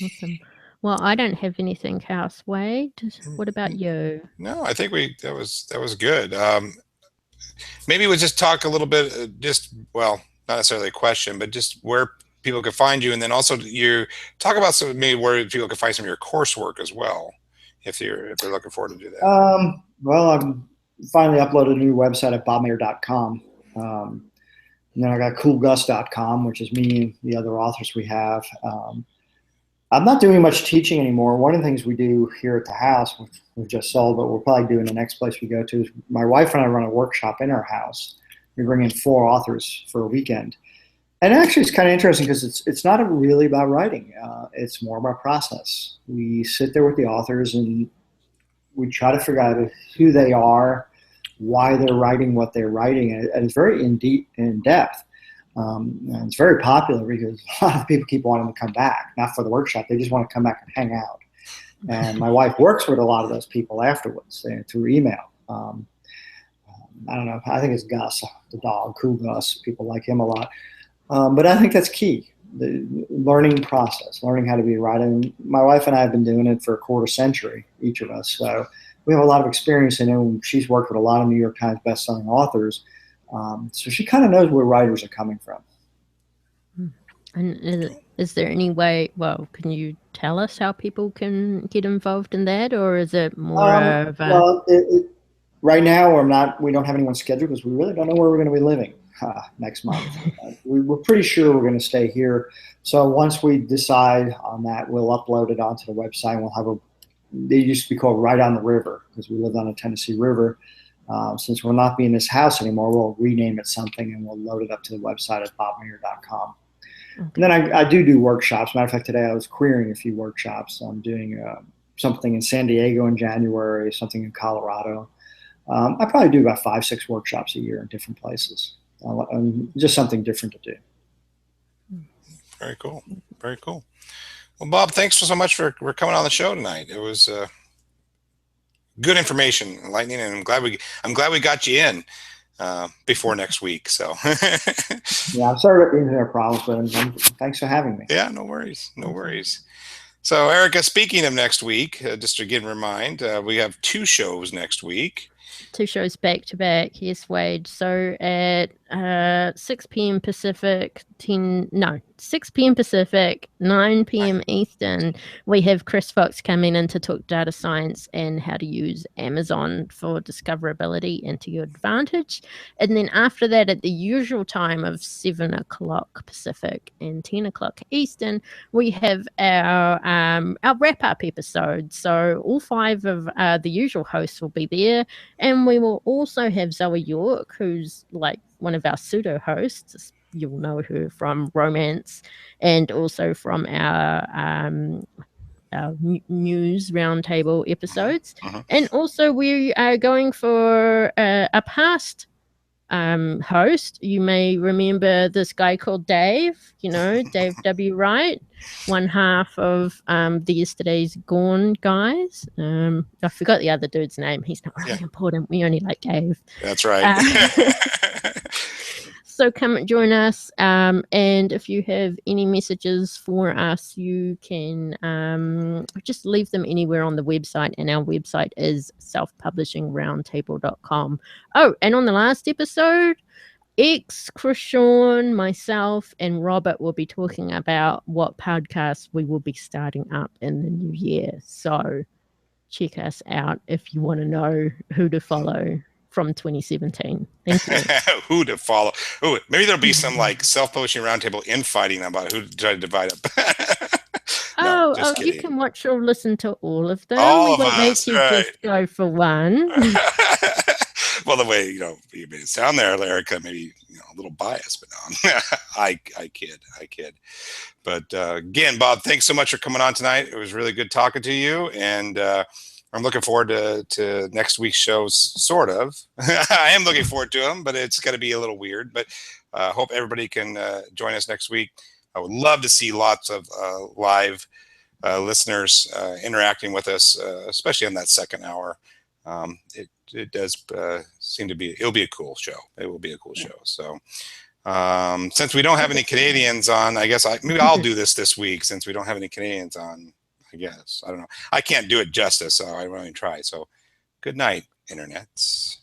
Awesome. Well, I don't have anything else, Wade. What about you? No, I think that was good. Maybe we'll just talk a little bit, not necessarily a question, but just where people can find you, and then also you talk about maybe where people can find some of your coursework as well, if they're looking forward to do that. Well, I'm finally uploaded a new website at bobmayer.com. And then I got coolgus.com, which is me and the other authors we have. I'm not doing much teaching anymore. One of the things we do here at the house, which we've just sold, but we'll probably do in the next place we go to, is my wife and I run a workshop in our house. We bring in 4 authors for a weekend. And actually, it's kind of interesting because it's not really about writing. It's more about process. We sit there with the authors and we try to figure out who they are, why they're writing what they're writing, and it's very in depth. And it's very popular because a lot of people keep wanting to come back, not for the workshop. They just want to come back and hang out. And my wife works with a lot of those people afterwards through email. I don't know. I think it's Gus, the dog, Cool Gus. People like him a lot. But I think that's key, the learning process, learning how to be a writer. And my wife and I have been doing it for a quarter century, each of us. So we have a lot of experience in it. She's worked with a lot of New York Times bestselling authors. So she kind of knows where writers are coming from. And is there any way, can you tell us how people can get involved in that, or is it more of a... Well, right now we don't have anyone scheduled because we really don't know where we're going to be living next month. We're pretty sure we're going to stay here. So once we decide on that, we'll upload it onto the website. And we'll have they used to be called Right on the River because we lived on the Tennessee River. Since we'll not be in this house anymore, we'll rename it something and we'll load it up to the website at bobmayer.com. Okay. And then I do workshops. Matter of fact, today I was querying a few workshops. I'm doing something in San Diego in January, something in Colorado. I probably do about 5-6 workshops a year in different places. Just something different to do. Very cool. Very cool. Well, Bob, thanks so much for coming on the show tonight. It was good information, enlightening, and I'm glad we got you in before next week. So yeah, I'm sorry about the internet problems, but thanks for having me. Yeah, no worries, no worries. So, Erica, speaking of next week, just to again remind, we have 2 shows next week. 2 shows back to back. Yes, Wade. So at 6 p.m. Pacific, 6 p.m. Pacific, 9 p.m. Eastern, we have Chris Fox coming in to talk data science and how to use Amazon for discoverability and to your advantage. And then after that, at the usual time of 7 o'clock Pacific and 10 o'clock Eastern, we have our wrap-up episode. So all 5 of the usual hosts will be there. And we will also have Zoe York, who's like one of our pseudo hosts. You'll know her from Romance and also from our news roundtable episodes. And also we are going for a past host. You may remember this guy called Dave, Dave W. Wright, one half of the Yesterday's Gone guys. I forgot the other dude's name. He's not really important. We only like Dave. That's right. So come and join us. And if you have any messages for us, you can just leave them anywhere on the website. And our website is selfpublishingroundtable.com. Oh, and on the last episode, Krishawn, myself, and Robert will be talking about what podcasts we will be starting up in the new year. So check us out if you want to know who to follow from 2017. Thank you. Who to follow. Ooh, maybe there'll be some like self-publishing roundtable infighting about who to try to divide up. Oh, just you kidding. can watch or listen to all of them. All We of won't us, make you right. just go for one. Well, the way you made it sound there, Erica, maybe a little biased, but no, I kid. But again, Bob, thanks so much for coming on tonight. It was really good talking to you, and I'm looking forward to next week's shows. Sort of. I am looking forward to them, but it's going to be a little weird. But hope everybody can join us next week. I would love to see lots of live listeners interacting with us, especially in that second hour. It does seem to be. It'll be a cool show. It will be a cool show. So. Since we don't have any Canadians on, I guess maybe I'll do this week since we don't have any Canadians on. I guess I don't know. I can't do it justice, so I won't even try. So, good night, internets.